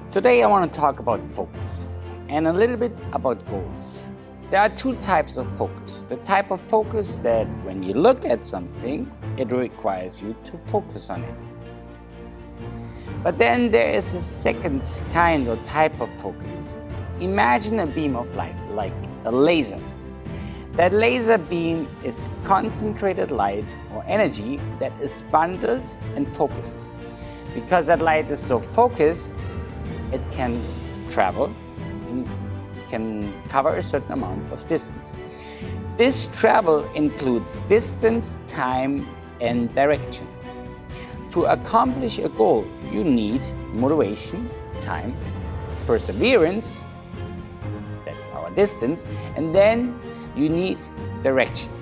Today I want to talk about focus and a little bit about goals. There are two types of focus. The type of focus that when you look at something, it requires you to focus on it. But then there is a second kind or type of focus. Imagine a beam of light, like a laser. That laser beam is concentrated light or energy that is bundled and focused. Because that light is so focused, it can travel and can cover a certain amount of distance. This travel includes distance, time, and direction. To accomplish a goal, you need motivation, time, perseverance, that's our distance, and then you need direction.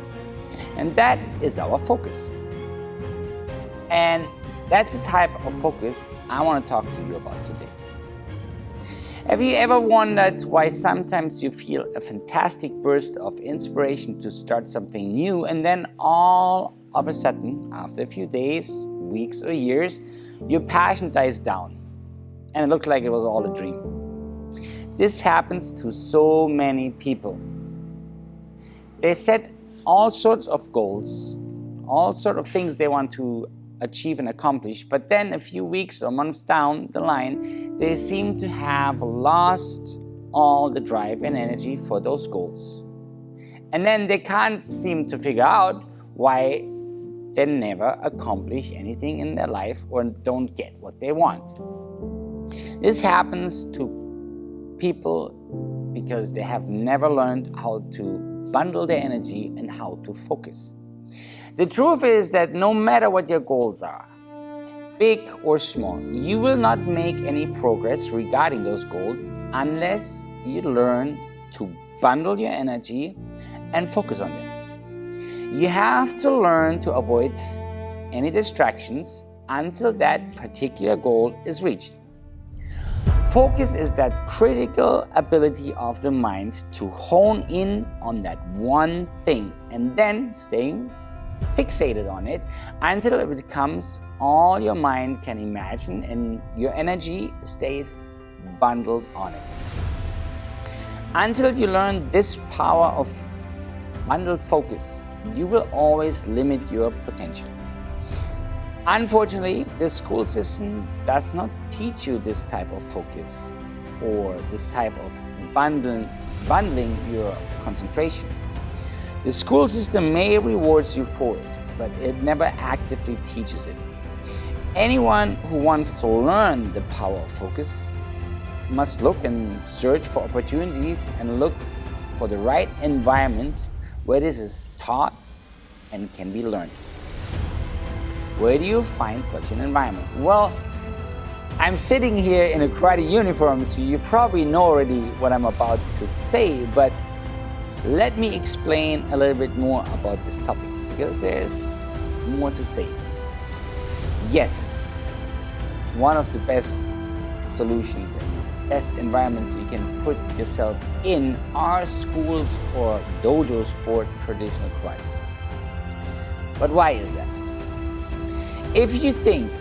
And that is our focus. And that's the type of focus I want to talk to you about today. Have you ever wondered why sometimes you feel a fantastic burst of inspiration to start something new, and then all of a sudden, after a few days, weeks, or years, your passion dies down and it looks like it was all a dream? This happens to so many people. They set all sorts of goals, all sorts of things they want to achieve and accomplish, but then a few weeks or months down the line, they seem to have lost all the drive and energy for those goals. And then they can't seem to figure out why they never accomplish anything in their life or don't get what they want. This happens to people because they have never learned how to bundle their energy and how to focus. The truth is that no matter what your goals are, big or small, you will not make any progress regarding those goals unless you learn to bundle your energy and focus on them. You have to learn to avoid any distractions until that particular goal is reached. Focus is that critical ability of the mind to hone in on that one thing and then staying fixated on it until it becomes all your mind can imagine and your energy stays bundled on it. Until you learn this power of bundled focus, you will always limit your potential. Unfortunately, the school system does not teach you this type of focus or this type of bundling your concentration. The school system may reward you for it, but it never actively teaches it. Anyone who wants to learn the power of focus must look and search for opportunities and look for the right environment where this is taught and can be learned. Where do you find such an environment? Well, I'm sitting here in a karate uniform, so you probably know already what I'm about to say, but let me explain a little bit more about this topic because there's more to say. Yes, one of the best solutions and best environments you can put yourself in are schools or dojos for traditional karate. But why is that? If you think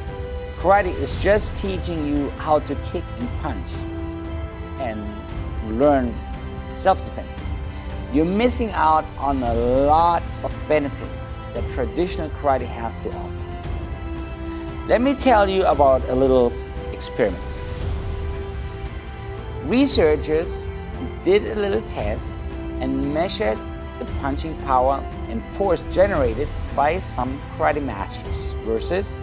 karate is just teaching you how to kick and punch and learn self-defense, you're missing out on a lot of benefits that traditional karate has to offer. Let me tell you about a little experiment. Researchers did a little test and measured the punching power and force generated by some karate masters versus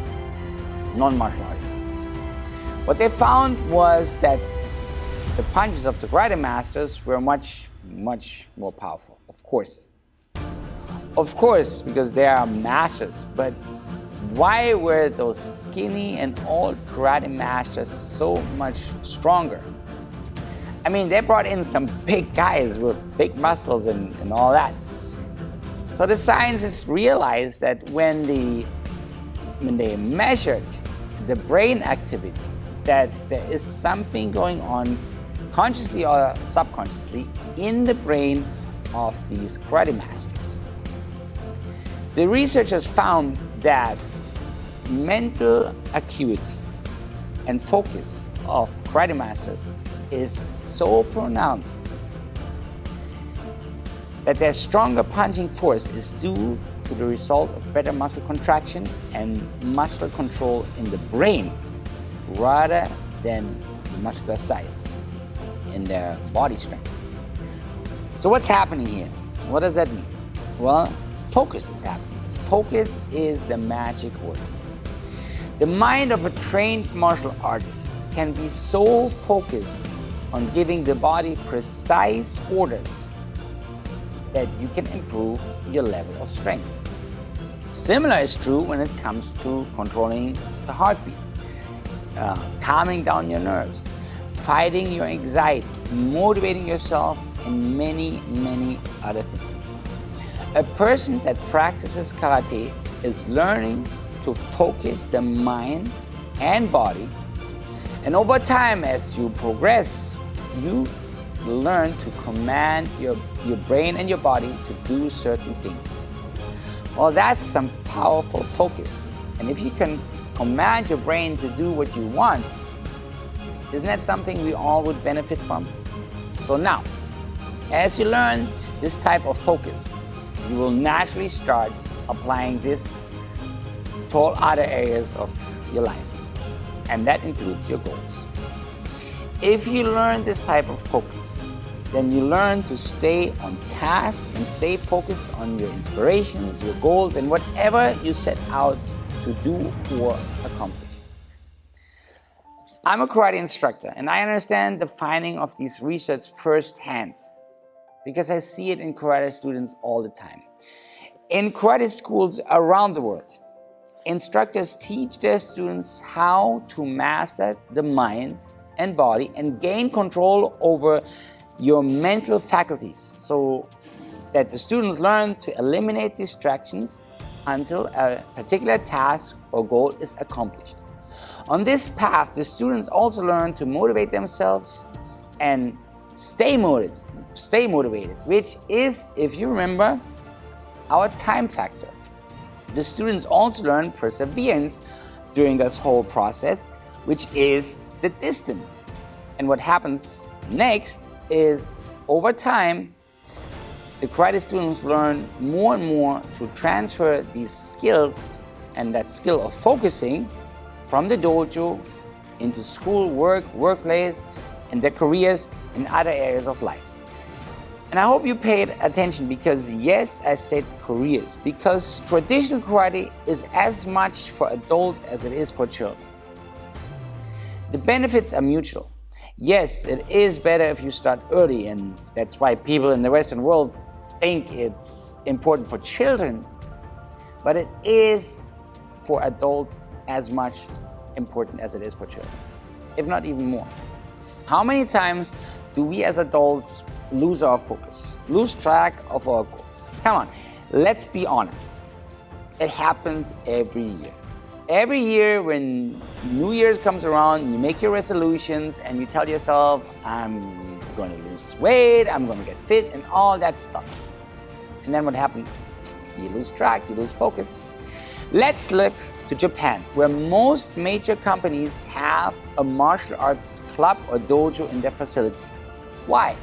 non-martial artists. What they found was that the punches of the karate masters were much more powerful, of course. Of course, because they are masters, but why were those skinny and old karate masters so much stronger? I mean, they brought in some big guys with big muscles and all that. So the scientists realized that when they measured the brain activity, that there is something going on consciously or subconsciously in the brain of these karate masters. The researchers found that mental acuity and focus of karate masters is so pronounced that their stronger punching force is due to the result of better muscle contraction and muscle control in the brain rather than muscular size in their body strength. So what's happening here? What does that mean? Well, focus is happening. Focus is the magic word. The mind of a trained martial artist can be so focused on giving the body precise orders that you can improve your level of strength. Similar is true when it comes to controlling the heartbeat, calming down your nerves, fighting your anxiety, motivating yourself, and many, many other things. A person that practices karate is learning to focus the mind and body, and over time, as you progress, you learn to command your brain and your body to do certain things. Well, that's some powerful focus. And if you can command your brain to do what you want, isn't that something we all would benefit from? So now, as you learn this type of focus, you will naturally start applying this to all other areas of your life. And that includes your goals. If you learn this type of focus, then you learn to stay on task and stay focused on your inspirations, your goals, and whatever you set out to do or accomplish. I'm a karate instructor, and I understand the finding of these research firsthand because I see it in karate students all the time. In karate schools around the world, instructors teach their students how to master the mind and body and gain control over your mental faculties so that the students learn to eliminate distractions until a particular task or goal is accomplished. On this path, the students also learn to motivate themselves and stay motivated, which is, if you remember, our time factor. The students also learn perseverance during this whole process, which is the distance. And what happens next is, over time, the karate students learn more and more to transfer these skills and that skill of focusing from the dojo into school, workplace, and their careers in other areas of life. And I hope you paid attention because, yes, I said careers, because traditional karate is as much for adults as it is for children. The benefits are mutual. Yes, it is better if you start early, and that's why people in the Western world think it's important for children, but it is for adults as much important as it is for children, if not even more. How many times do we as adults lose our focus, lose track of our goals? Come on, let's be honest. It happens every year. Every year when New Year's comes around, you make your resolutions and you tell yourself, I'm going to lose weight, I'm going to get fit, and all that stuff. And then what happens? You lose track, you lose focus. Let's look to Japan, where most major companies have a martial arts club or dojo in their facility. Why?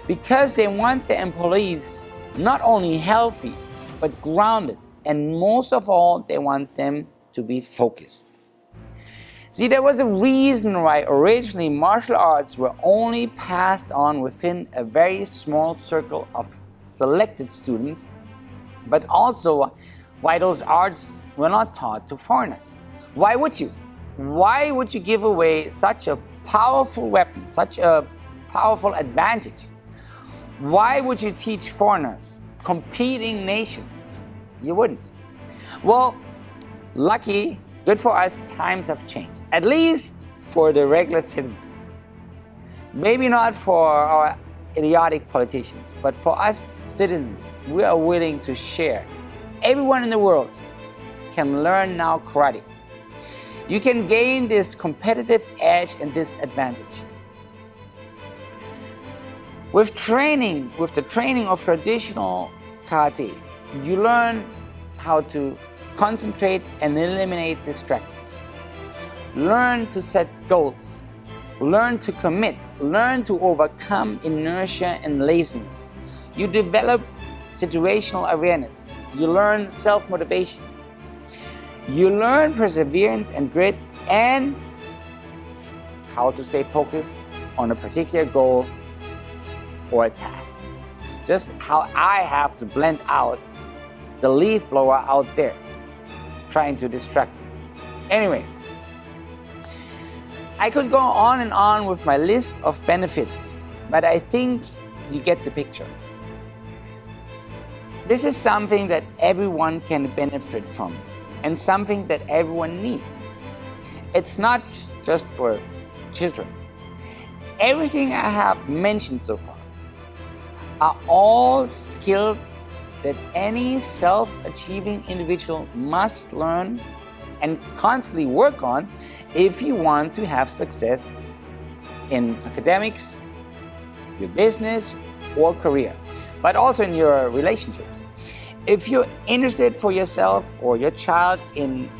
Because they want their employees not only healthy, but grounded. And most of all, they want them to be focused. See, there was a reason why originally martial arts were only passed on within a very small circle of selected students, but also why those arts were not taught to foreigners. Why would you? Why would you give away such a powerful weapon, such a powerful advantage? Why would you teach foreigners, competing nations? You wouldn't. Well, lucky, good for us, times have changed. At least for the regular citizens. Maybe not for our idiotic politicians, but for us citizens, we are willing to share. Everyone in the world can learn now karate. You can gain this competitive edge and this advantage. With the training of traditional karate, you learn how to concentrate and eliminate distractions. Learn to set goals learn to commit, learn to overcome inertia and laziness. You develop situational awareness. You learn self-motivation. You learn perseverance and grit, and how to stay focused on a particular goal or a task. Just how I have to blend out the leaf blower out there trying to distract me. Anyway, I could go on and on with my list of benefits, but I think you get the picture. This is something that everyone can benefit from and something that everyone needs. It's not just for children. Everything I have mentioned so far are all skills that any self-achieving individual must learn and constantly work on if you want to have success in academics, your business, or career, but also in your relationships. If you're interested for yourself or your child in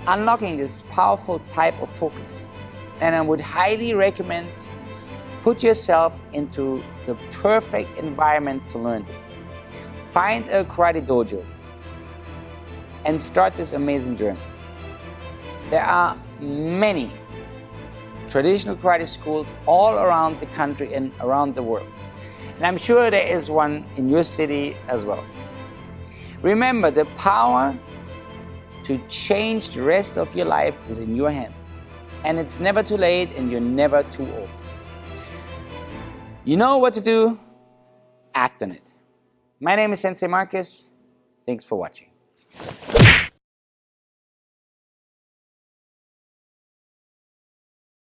unlocking this powerful type of focus, then I would highly recommend put yourself into the perfect environment to learn this. Find a karate dojo and start this amazing journey. There are many traditional karate schools all around the country and around the world. And I'm sure there is one in your city as well. Remember, the power to change the rest of your life is in your hands. And it's never too late and you're never too old. You know what to do, act on it. My name is Sensei Marcus. Thanks for watching.